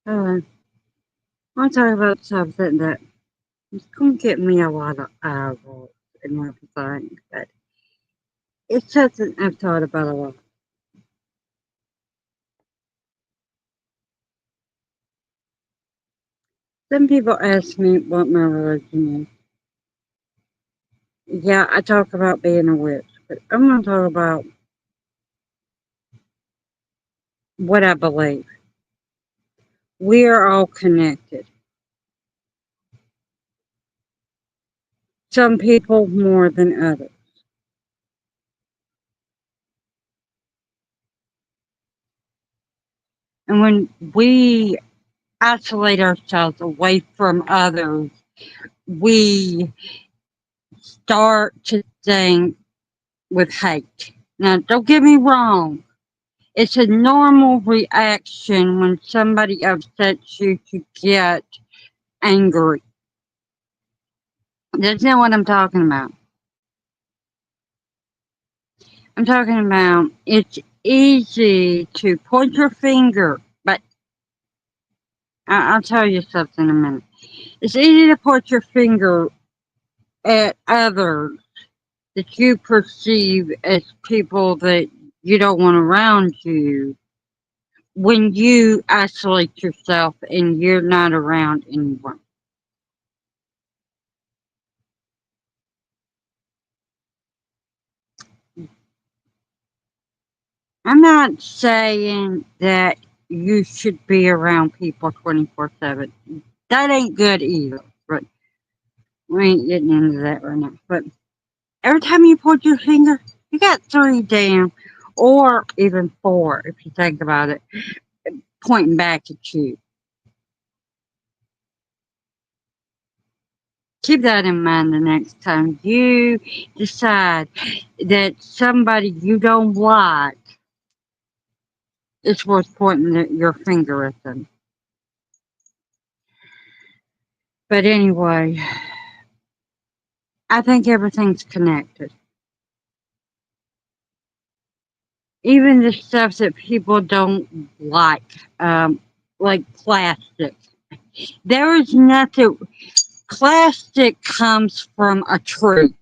Uh, I'm talking about something that is going to get me a lot of eyeballs and everything, but it's something I've thought about a lot. Some people ask me what my religion is. Yeah, I talk about being a witch, but I'm going to talk about what I believe. We are all connected. Some people more than others. And when we isolate ourselves away from others, we start to think with hate. Now, don't get me wrong. It's a normal reaction when somebody upsets you to get angry. That's not what I'm talking about. I'm talking about it's easy to point your finger, but I'll tell you something in a minute. It's easy to point your finger at others that you perceive as people that you don't want around you when you isolate yourself and you're not around anyone. I'm not saying that you should be around people 24/7. That ain't good either. But we ain't getting into that right now. But every time you point your finger, you got three down, or even four if you think about it, pointing back at you. Keep that in mind the next time you decide that somebody you don't like, it's worth pointing your finger at them. But anyway, I think everything's connected. Even the stuff that people don't like plastic. There is nothing. Plastic comes from a tree,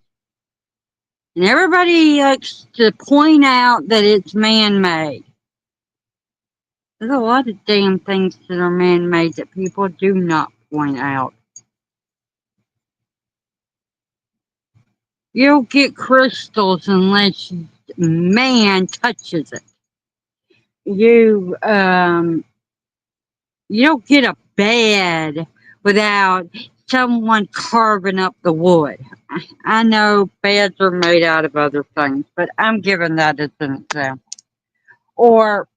and everybody likes to point out that it's man-made. There's a lot of damn things that are man-made that people do not point out. You don't get crystals unless man touches it. You you don't get a bed without someone carving up the wood. I know beds are made out of other things, but I'm giving that as an example. Or,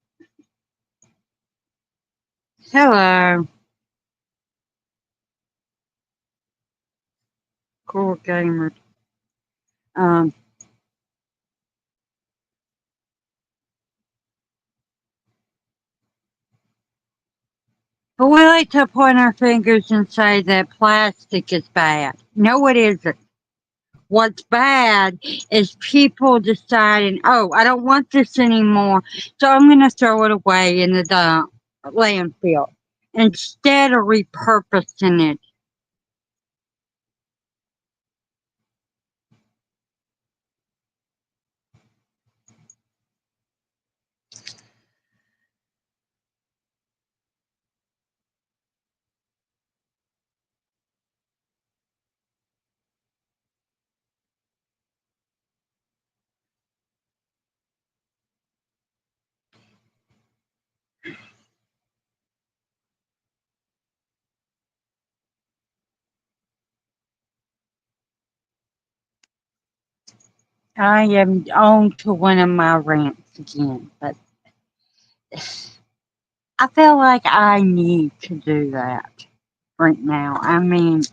hello, cool gamers. Um, but we like to point our fingers and say that plastic is bad. No, it isn't. What's bad is people deciding, oh, I don't want this anymore, so I'm going to throw it away in the landfill instead of repurposing it. I am on to one of my rants again, but I feel like I need to do that right now. I mean,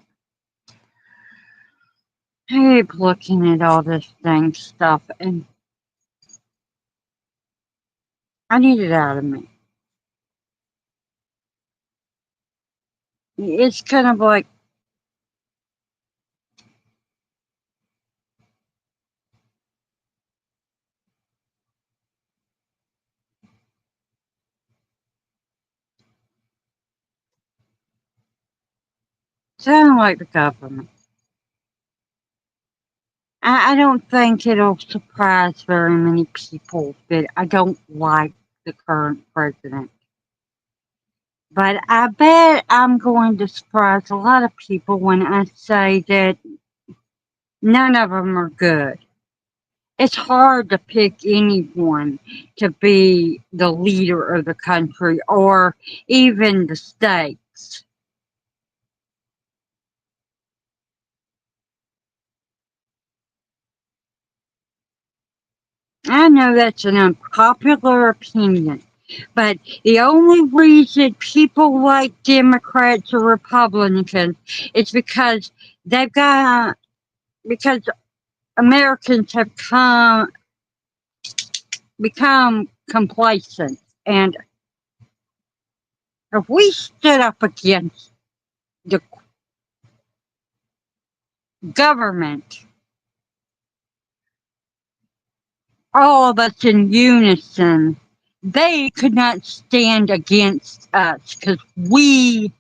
I keep looking at all this dang stuff and I need it out of me. It's kind of like, Sound like the government. I don't think it'll surprise very many people that I don't like the current president. But I bet I'm going to surprise a lot of people when I say that none of them are good. It's hard to pick anyone to be the leader of the country or even the states. I know that's an unpopular opinion, but the only reason people like Democrats or Republicans is they've got because Americans have become complacent, and if we stood up against the government, all of us in unison, they could not stand against us because we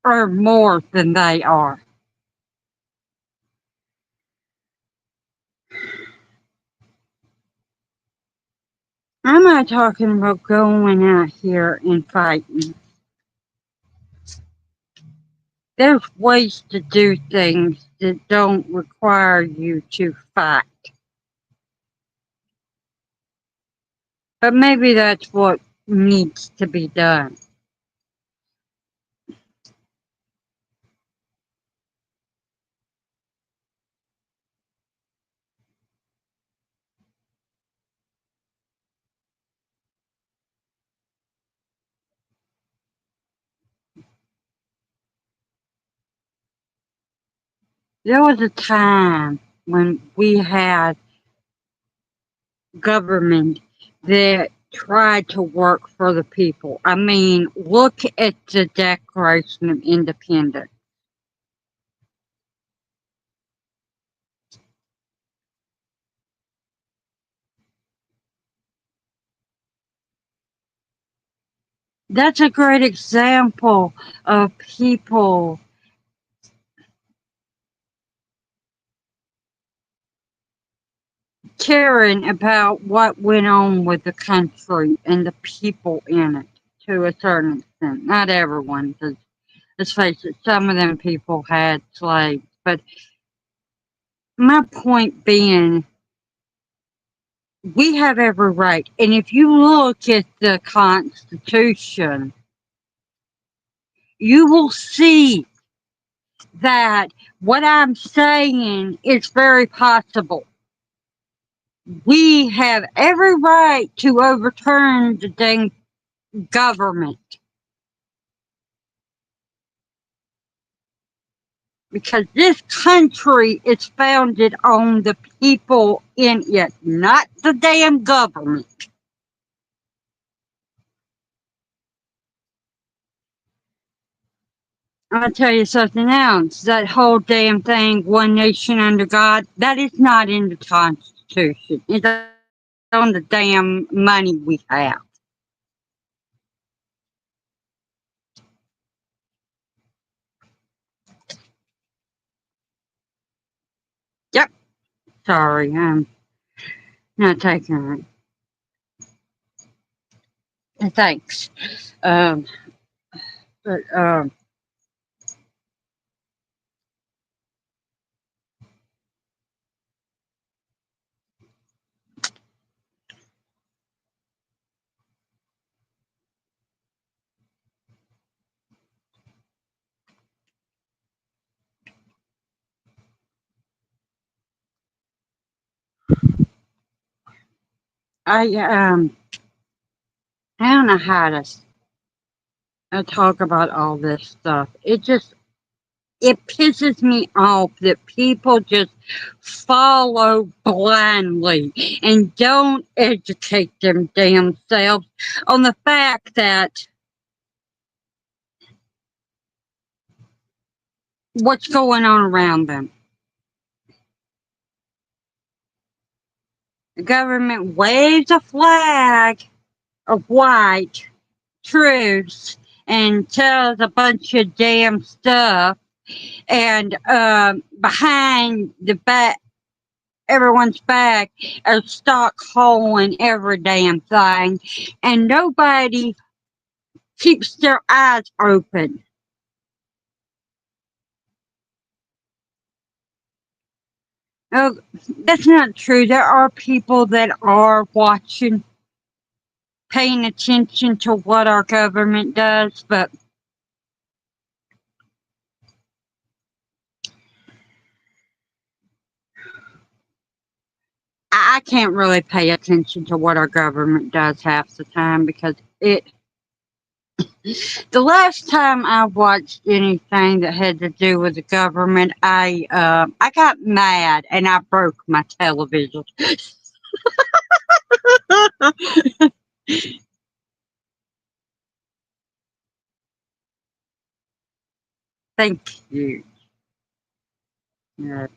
are more than they are. I'm not talking about going out here and fighting. There's ways to do things that don't require you to fight. But maybe that's what needs to be done. There was a time when we had government that tried to work for the people. I mean, look at the Declaration of Independence. That's a great example of people caring about what went on with the country and the people in it to a certain extent. Not everyone, because let's face it, some of them people had slaves. But my point being, we have every right. And if you look at the Constitution, you will see that what I'm saying is very possible. We have every right to overturn the dang government because this country is founded on the people in it, not the damn government. I'll tell you something else. That whole damn thing, one nation under God, that is not in the Constitution. It's on the damn money we have. Yep. Sorry, I'm not taking it. Thanks. Um, but I I don't know how to talk about all this stuff. It pisses me off that people just follow blindly and don't educate them damn selves on the fact that what's going on around them. The government waves a flag of white truths and tells a bunch of damn stuff, and behind the back, everyone's back, are stockholing every damn thing, and nobody keeps their eyes open. Oh, that's not true. There are people that are watching, paying attention to what our government does, but I can't really pay attention to what our government does half the time because it. The last time I watched anything that had to do with the government, I got mad and I broke my television. Thank you. Yeah.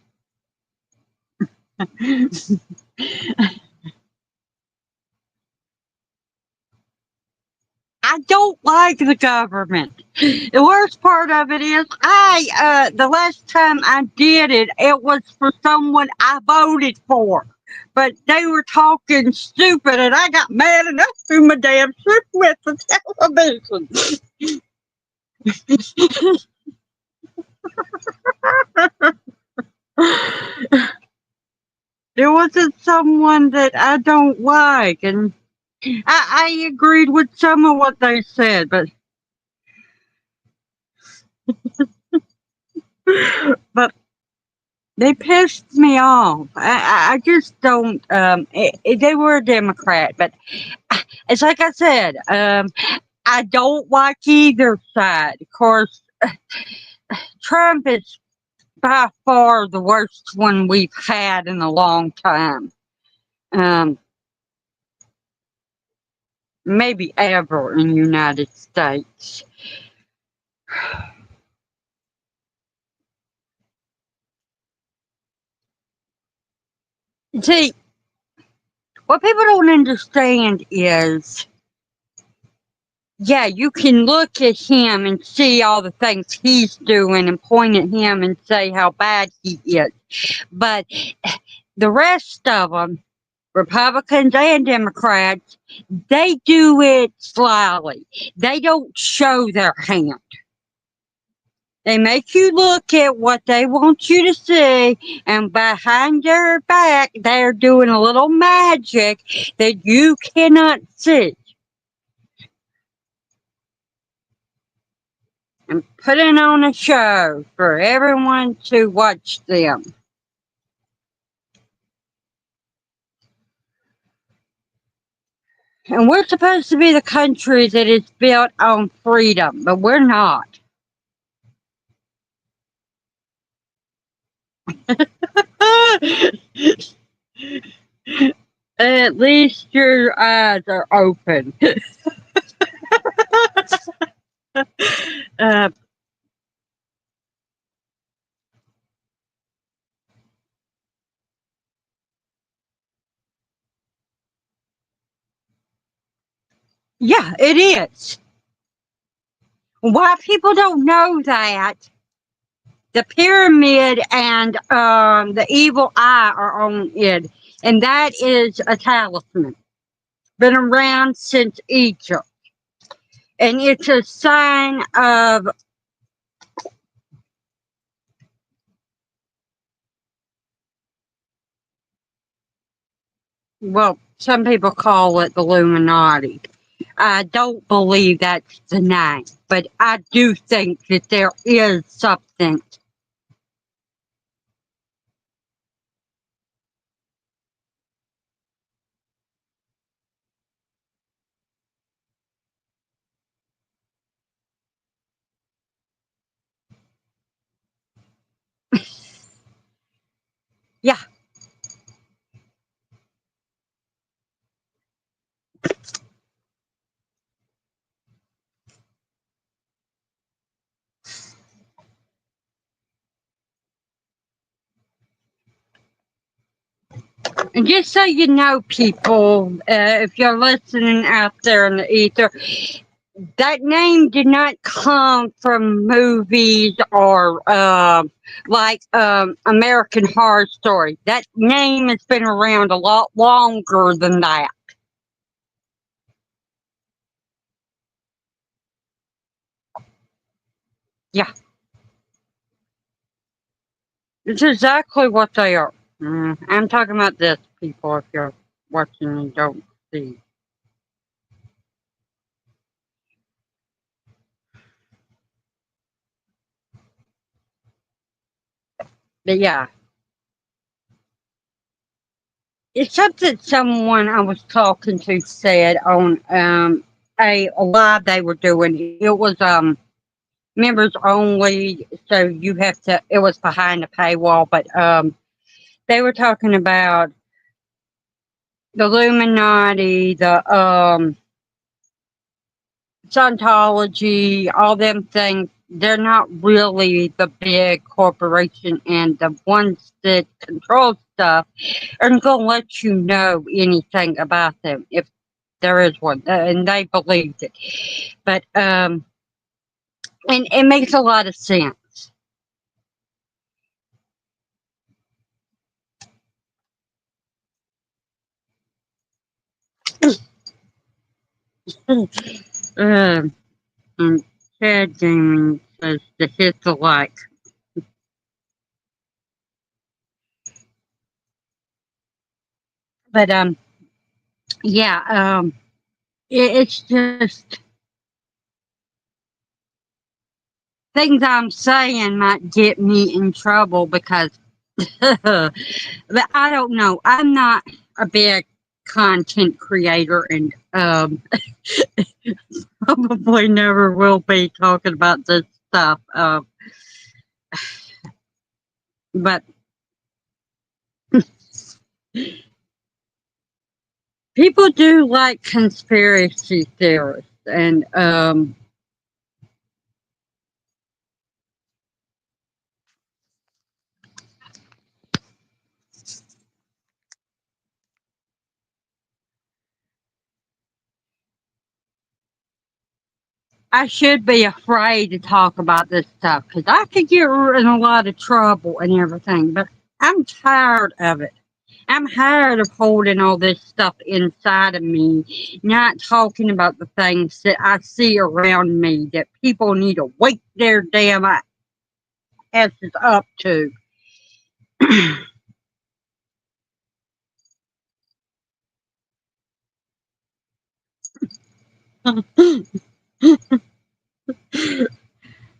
I don't like the government. The worst part of it is, the last time I did it, it was for someone I voted for. But they were talking stupid, and I got mad enough threw my damn shit with the television. There wasn't someone that I don't like, and I agreed with some of what they said, but they pissed me off. I just don't. They were a Democrat, but it's like I said. I don't like either side. Of course, Trump is by far the worst one we've had in a long time. Um, Maybe ever in the United States. See, what people don't understand is, yeah, you can look at him and see all the things he's doing and point at him and say how bad he is. But the rest of them, Republicans and Democrats, they do it slyly. They don't show their hand. They make you look at what they want you to see, and behind their back, they're doing a little magic that you cannot see. And putting on a show for everyone to watch them. And we're supposed to be the country that is built on freedom, but we're not. At least your eyes are open. uh, yeah, it is. Why people don't know that the pyramid and the evil eye are on it, and that is a talisman. Been around since Egypt, and it's a sign of, well, some people call it the Illuminati. I don't believe that's the name, but I do think that there is something. Yeah, And just so you know, people, if you're listening out there in the ether, that name did not come from movies or like American Horror Story. That name has been around a lot longer than that. Yeah, it's exactly what they are. I'm talking about this, people, if you're watching and don't see. But yeah, it's something someone I was talking to said on a live they were doing. It was members only, so you have to. It was behind a paywall, but they were talking about the Illuminati, the Scientology, all them things. They're not really the big corporation, and the ones that control stuff aren't going to let you know anything about them if there is one, and they believed it. But and it makes a lot of sense. um, and Chad Gaming says to hit the like. But yeah, it's just things I'm saying might get me in trouble because, but I don't know. I'm not a big content creator, and probably never will be talking about this stuff. But people do like conspiracy theorists, and I should be afraid to talk about this stuff because I could get in a lot of trouble and everything. But I'm tired of it. I'm tired of holding all this stuff inside of me, not talking about the things that I see around me that people need to wake their damn asses up to.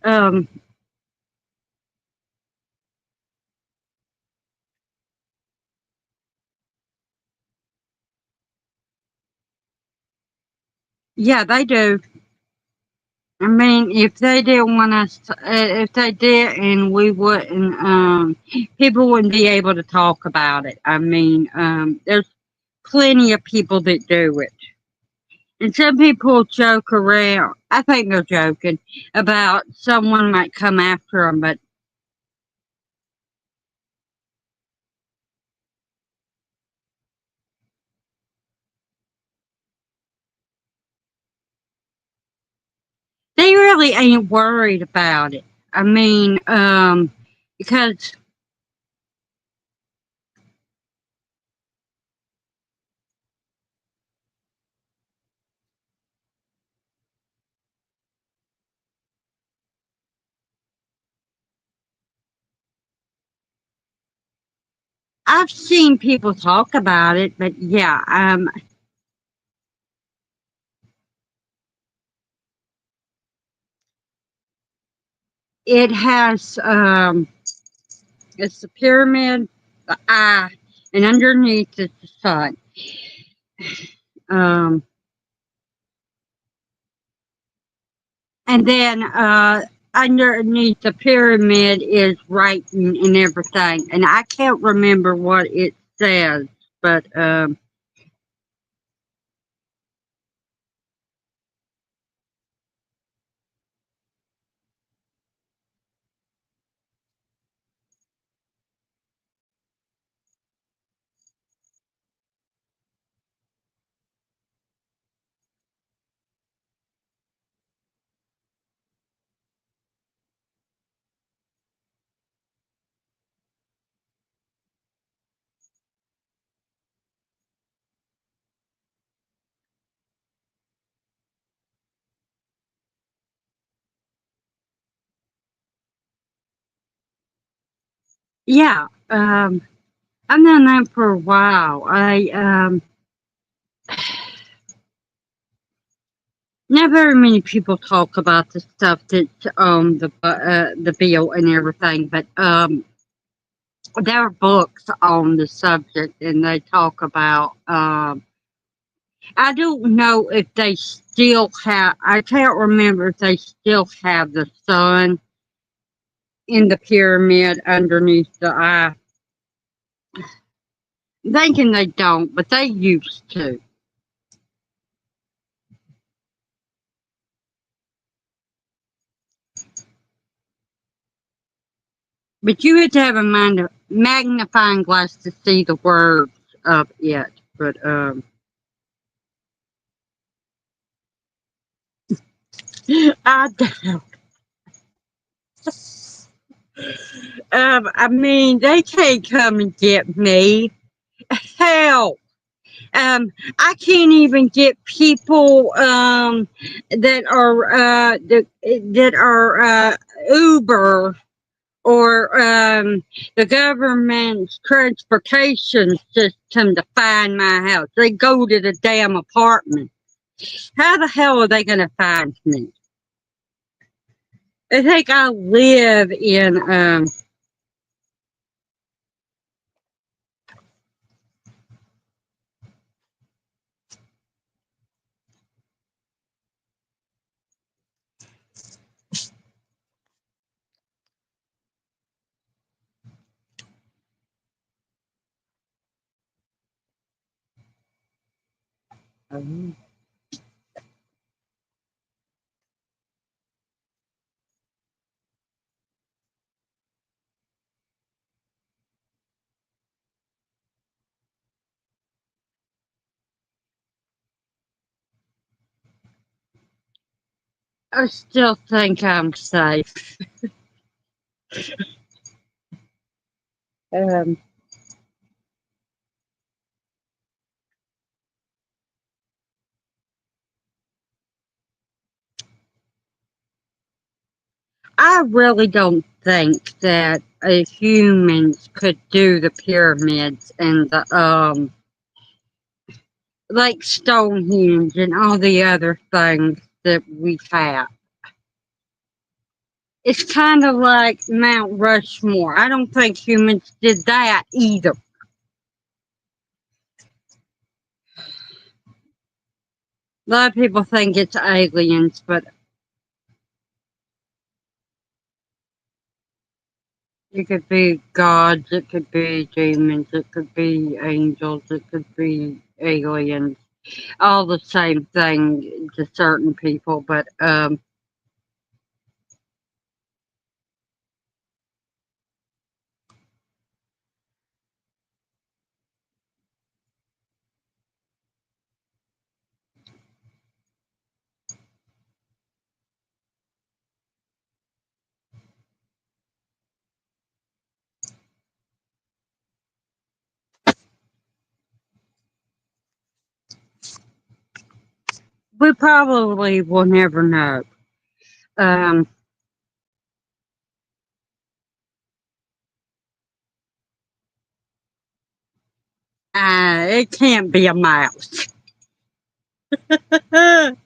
um, yeah, they do. I mean, if they didn't want us, if they did, and we wouldn't, people wouldn't be able to talk about it. I mean, there's plenty of people that do it. And some people joke around. I think they're joking about someone might come after them, but they really ain't worried about it. I mean, because I've seen people talk about it, but yeah, it has, it's the pyramid, the eye, and underneath is the sun. Um, and then underneath the pyramid is writing and everything. And I can't remember what it says, but Yeah, I've known that for a while. Not very many people talk about the stuff that's the bill and everything, but there are books on the subject, and they talk about. I don't know if they still have. I can't remember if they still have the sun in the pyramid underneath the eye. Thinking they don't, but they used to. But you had to have a magnifying glass to see the words of it. But I don't. I mean, they can't come and get me. Hell, I can't even get people that are Uber or the government's transportation system to find my house. They go to the damn apartment. How the hell are they going to find me? They think I live in I still think I'm safe. Um, I really don't think that humans could do the pyramids and the like Stonehenge and all the other things that we have. It's kind of like Mount Rushmore. I don't think humans did that either. A lot of people think it's aliens, but it could be gods, it could be demons, it could be angels, it could be aliens. All the same thing to certain people, but we probably will never know. Um, it can't be a mouse. Of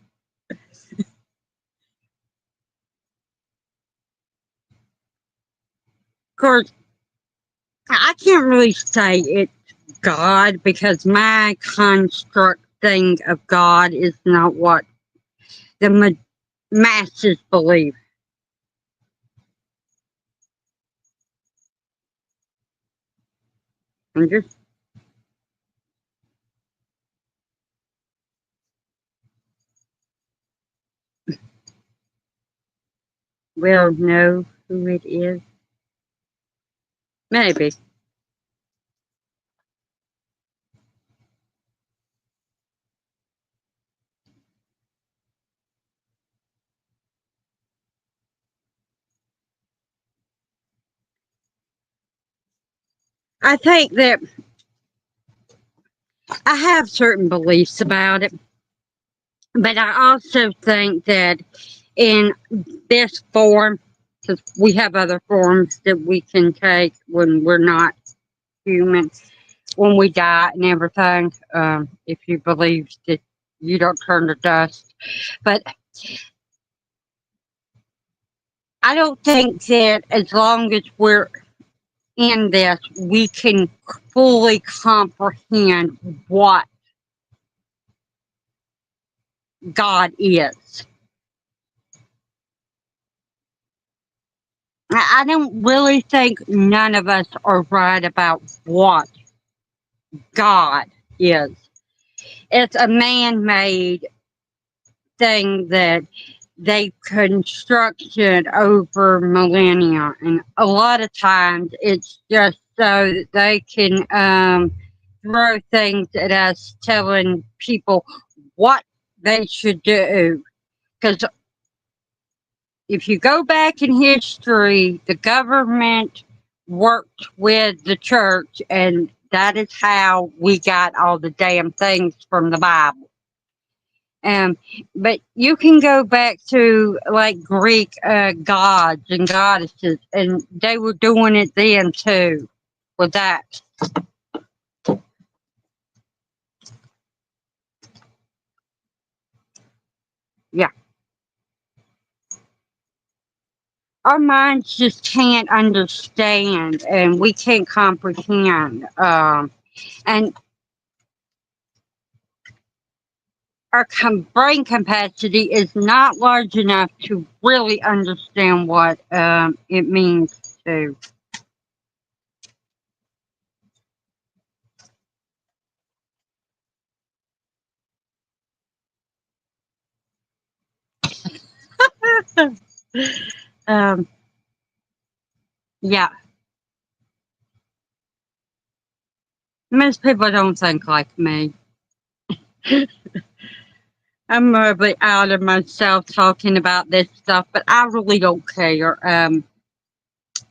course, I can't really say it's God because my construct thing of God is not what the masses believe. I'm just will know who it is. Maybe. I think that I have certain beliefs about it, but I also think that in this form, because we have other forms that we can take when we're not human, when we die and everything. If you believe that you don't turn to dust, but I don't think that as long as we're in this, we can fully comprehend what God is. I don't really think none of us are right about what God is. It's a man made thing that they constructed over millennia, and a lot of times it's just so that they can throw things at us, telling people what they should do. Because if you go back in history, the government worked with the church, and that is how we got all the damn things from the Bible. Um, but you can go back to like Greek gods and goddesses, and they were doing it then too. With that, yeah, our minds just can't understand, and we can't comprehend. And our brain capacity is not large enough to really understand what it means to. um, yeah, most people don't think like me. I'm really out of myself talking about this stuff, but I really don't care.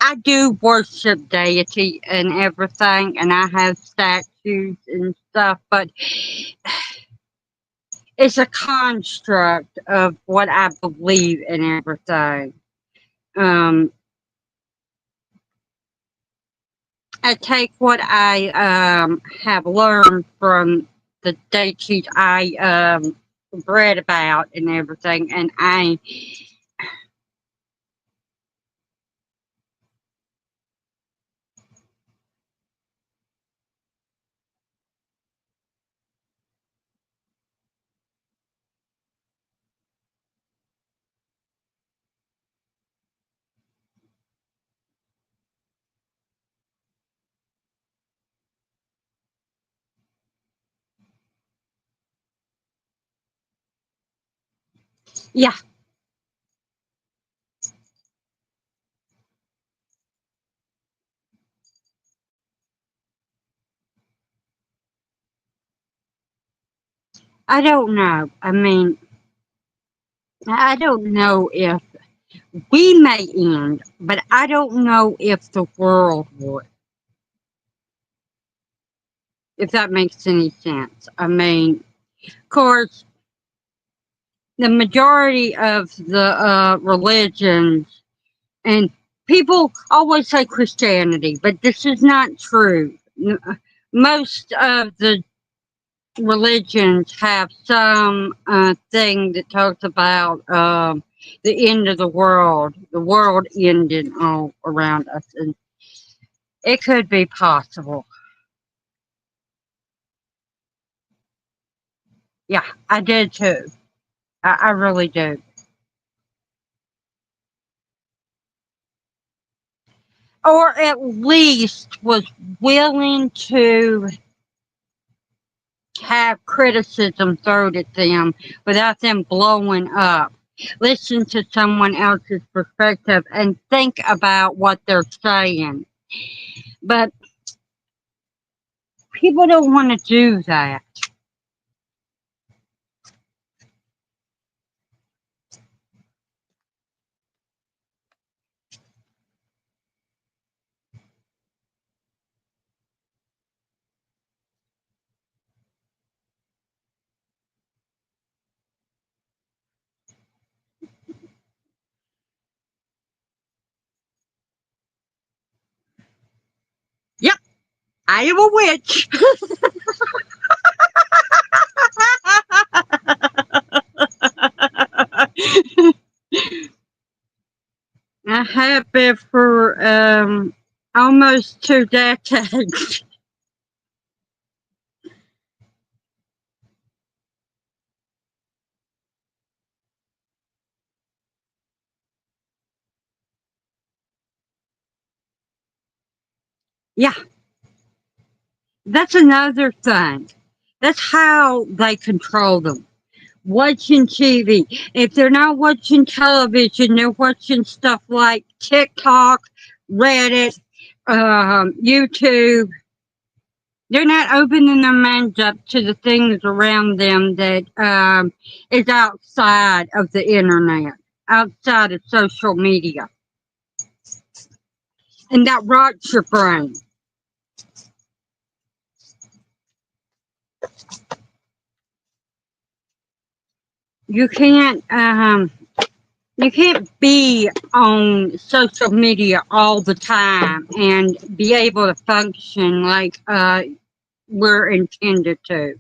I do worship deity and everything, and I have statues and stuff, but it's a construct of what I believe in everything. Um, I take what I have learned from the deities I read about and everything, and yeah, I don't know. I mean, I don't know if we may end, but I don't know if the world would, if that makes any sense. I mean, of course, the majority of the religions, and people always say Christianity, but this is not true. Most of the religions have some thing that talks about the end of the world ending all around us, and it could be possible. Yeah, I did too. I really do. Or at least was willing to have criticism thrown at them without them blowing up. Listen to someone else's perspective and think about what they're saying. But people don't want to do that. I am a witch. I have been for almost 2 decades. Yeah, that's another thing. That's how they control them. Watching TV. If they're not watching television, they're watching stuff like TikTok, Reddit, YouTube. They're not opening their minds up to the things around them that is outside of the internet, outside of social media, and that rots your brain. You can't you can't be on social media all the time and be able to function like we're intended to.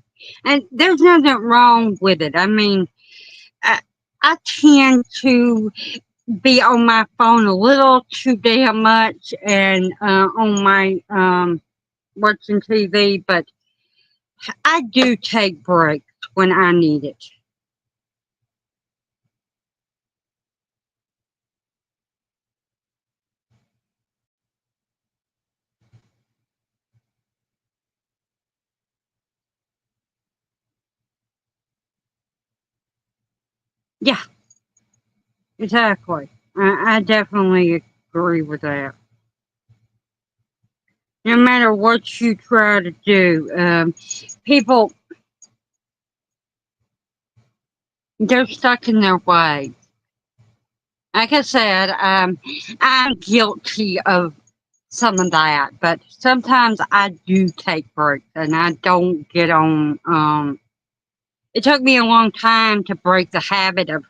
And there's nothing wrong with it. I mean, I, I tend to be on my phone a little too damn much and on my watching TV, but I do take breaks when I need it. Yeah, exactly. I definitely agree with that. No matter what you try to do, people, they're stuck in their ways. Like I said, I'm guilty of some of that, but sometimes I do take breaks and I don't get on. It took me a long time to break the habit of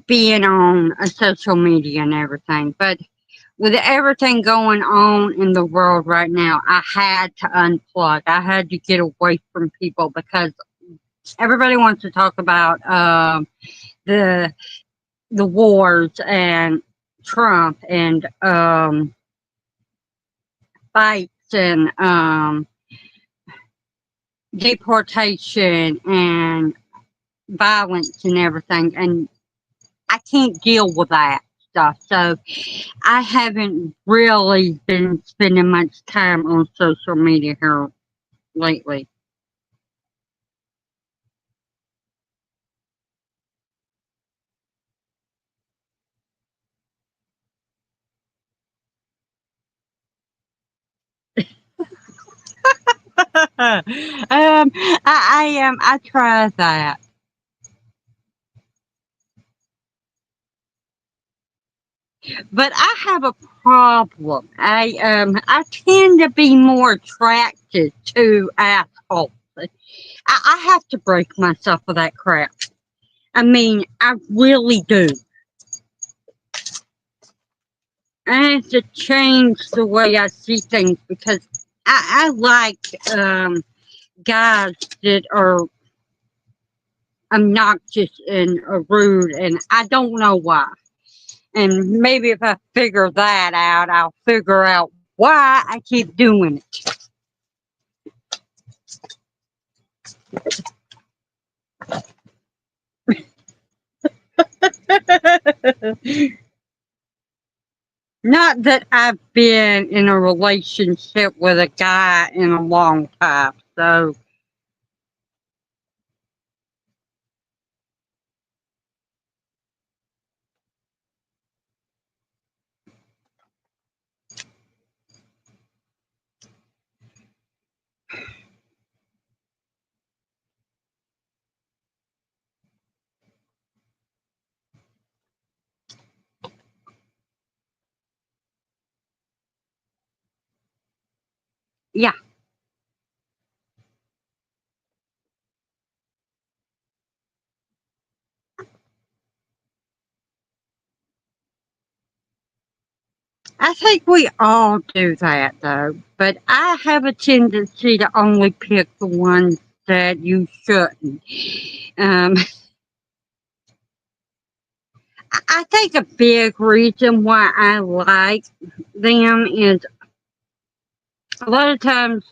being on a social media and everything, but with everything going on in the world right now, I had to unplug. I had to get away from people because everybody wants to talk about the the wars and Trump and fights and deportation and violence and everything, and I can't deal with that stuff. So I haven't really been spending much time on social media here lately. I try that, but I have a problem. I tend to be more attracted to assholes. I have to break myself of that crap. I mean, I really do. I have to change the way I see things because I like guys that are obnoxious and rude, and I don't know why. And maybe if I figure that out, I'll figure out why I keep doing it. Not that I've been in a relationship with a guy in a long time, so yeah. I think we all do that though, but I have a tendency to only pick the ones that you shouldn't. Um, I think a big reason why I like them is a lot of times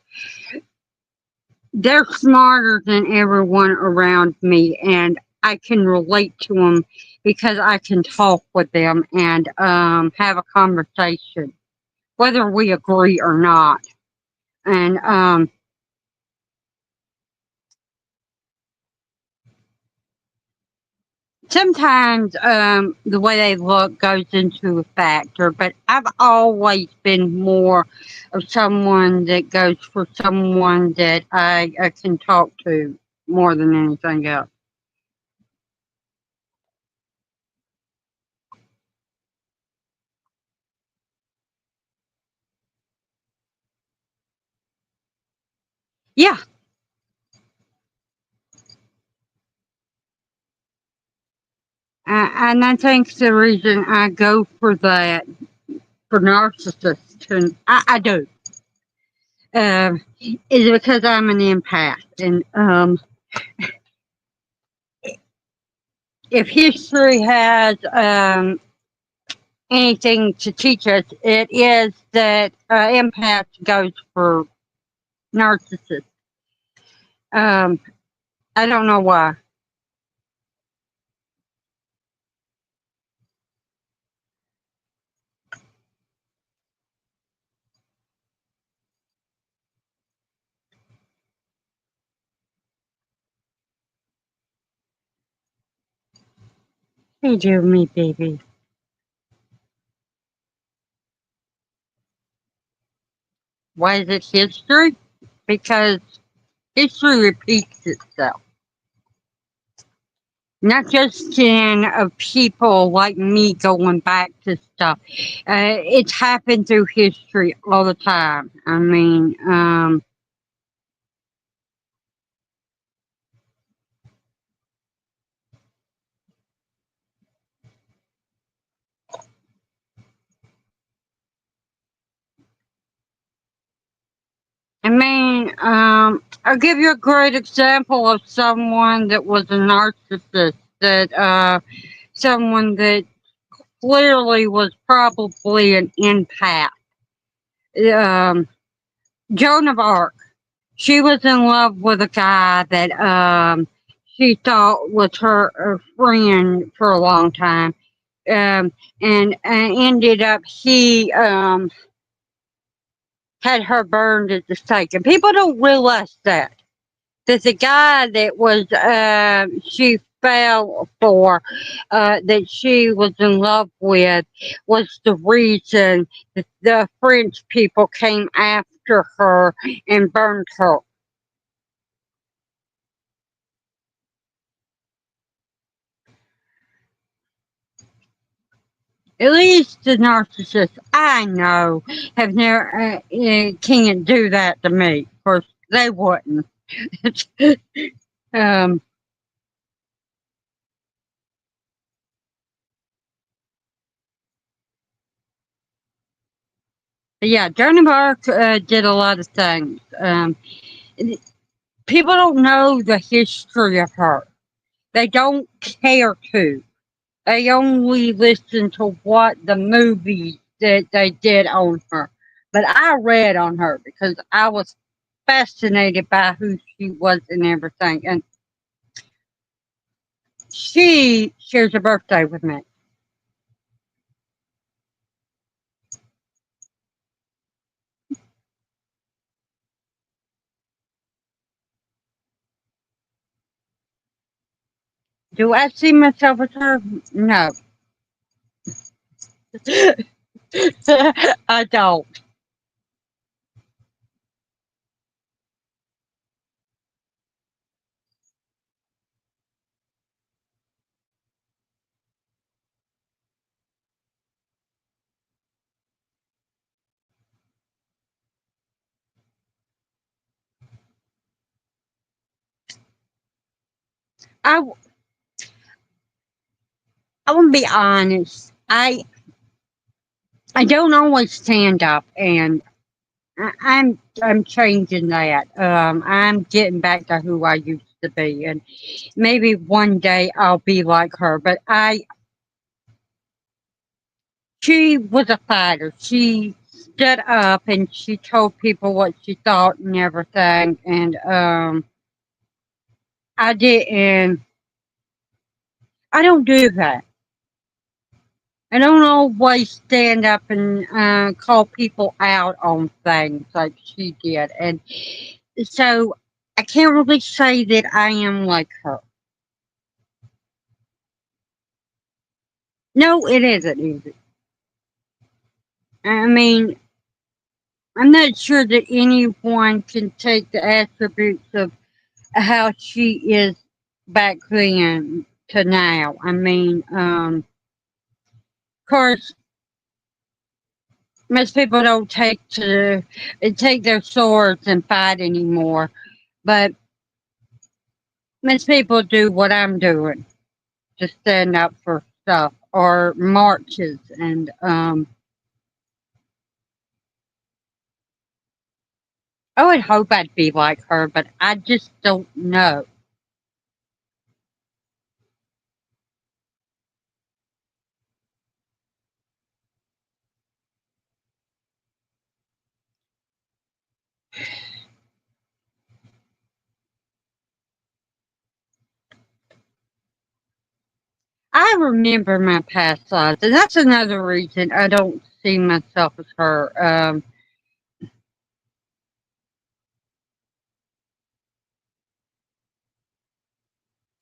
they're smarter than everyone around me, and I can relate to them because I can talk with them and have a conversation, whether we agree or not. And sometimes the way they look goes into a factor, but I've always been more of someone that goes for someone that I can talk to more than anything else. Yeah, and I think the reason I go for that for narcissists, and I do, uh, is because I'm an empath, and if history has anything to teach us, it is that empath goes for narcissists. Um, I don't know why. They do me, baby. Why is it history? Because history repeats itself. Not just in people like me going back to stuff. It's happened through history all the time. I mean, I'll give you a great example of someone that was a narcissist. That someone that clearly was probably an empath. Um, Joan of Arc. She was in love with a guy that she thought was her friend for a long time, and ended up he had her burned at the stake. And people don't realize that the guy that was she fell for, that she was in love with, was the reason that the French people came after her and burned her. At least the narcissists I know have never can't do that to me. Of course, they wouldn't. um, yeah, Joan of Arc did a lot of things. People don't know the history of her. They don't care to. They only listen to what the movies that they did on her. But I read on her because I was fascinated by who she was and everything. And she shares a birthday with me. Do I see myself as her? No. I don't. I, I want to be honest. I don't always stand up, and I'm changing that. I'm getting back to who I used to be, and maybe one day I'll be like her. But she was a fighter. She stood up and she told people what she thought and everything. And I didn't. I don't do that. I don't always stand up and call people out on things like she did, and so I can't really say that I am like her. No, it isn't easy. I mean, I'm not sure that anyone can take the attributes of how she is back then to now. I mean, of course, most people don't take their swords and fight anymore, but most people do what I'm doing, just stand up for stuff or marches, and I would hope I'd be like her, but I just don't know. I remember my past lives, and that's another reason I don't see myself as her.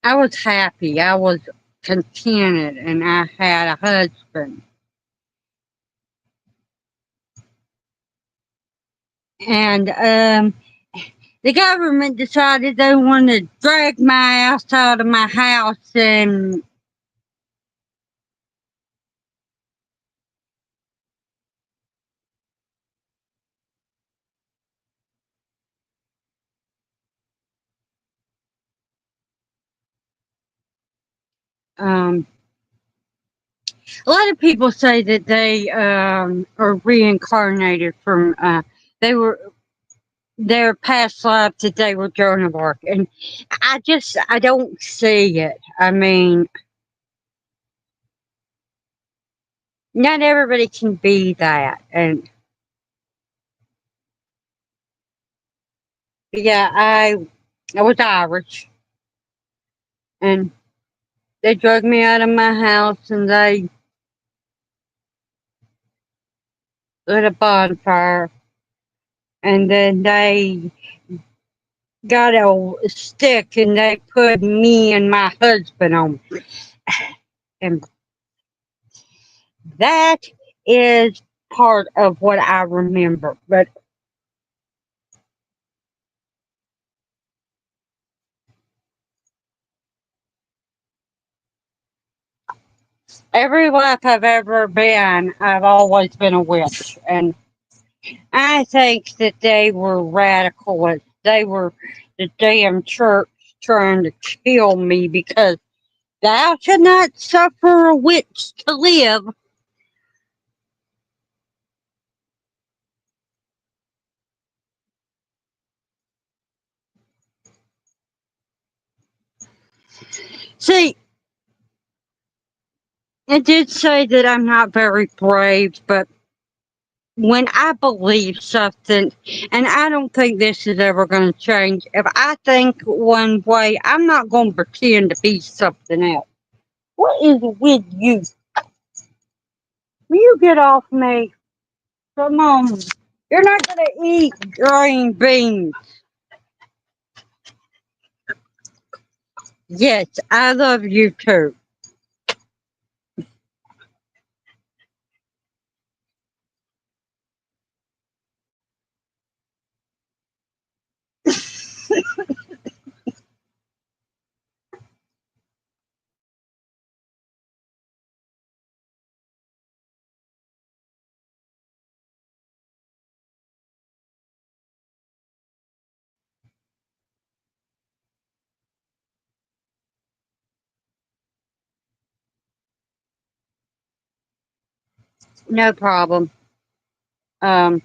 I was happy, I was contented, and I had a husband. And the government decided they wanted to drag my ass out of my house, and um, a lot of people say that they are reincarnated from they were their past lives that they were Joan of Arc, and I don't see it. I mean, not everybody can be that, and yeah, I was Irish, and they drug me out of my house, and they lit a bonfire, and then they got a stick and they put me and my husband on, and that is part of what I remember. But every life I've ever been, I've always been a witch, and I think that they were radicalists. They were the damn church trying to kill me because thou should not suffer a witch to live. See, it did say that I'm not very brave, but when I believe something, and I don't think this is ever going to change, if I think one way, I'm not going to pretend to be something else. What is with you? Will you get off me? Come on. You're not going to eat green beans. Yes, I love you too. No problem. Um,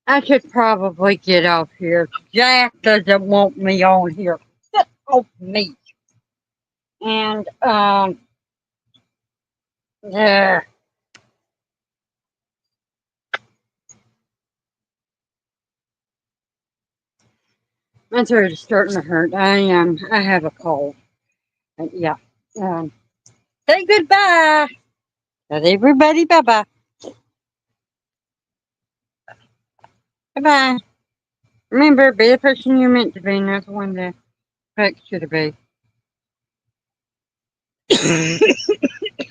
I should probably get off here. Jack doesn't want me on here. Get off me. And, yeah. My throat is starting to hurt. I have a cold. Yeah. Um, say goodbye. Tell everybody bye bye. Bye bye. Remember, be the person you're meant to be, not the one that expects you to be.